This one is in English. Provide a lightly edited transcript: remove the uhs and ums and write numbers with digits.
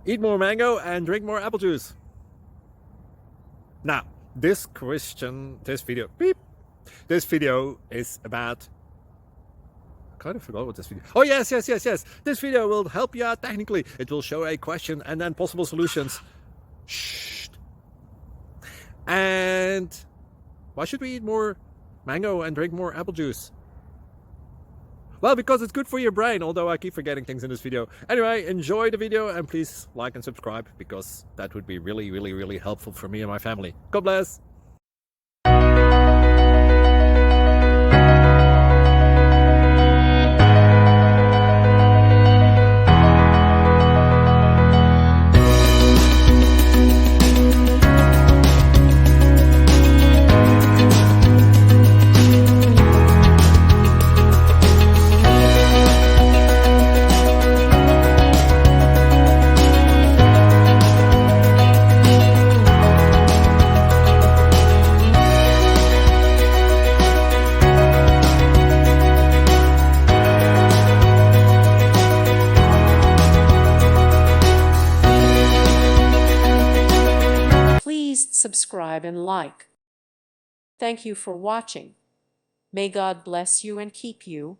Eat more mango and drink more apple juice. Now, this video is about, I kind of forgot what this video. Oh, yes. This video will help you out technically. It will show a question and then possible solutions. Shh. And why should we eat more mango and drink more apple juice? Well, because it's good for your brain, although I keep forgetting things in this video. Anyway, enjoy the video and please like and subscribe, because that would be really helpful for me and my family. God bless! Please subscribe and like. Thank you for watching. May God bless you and keep you.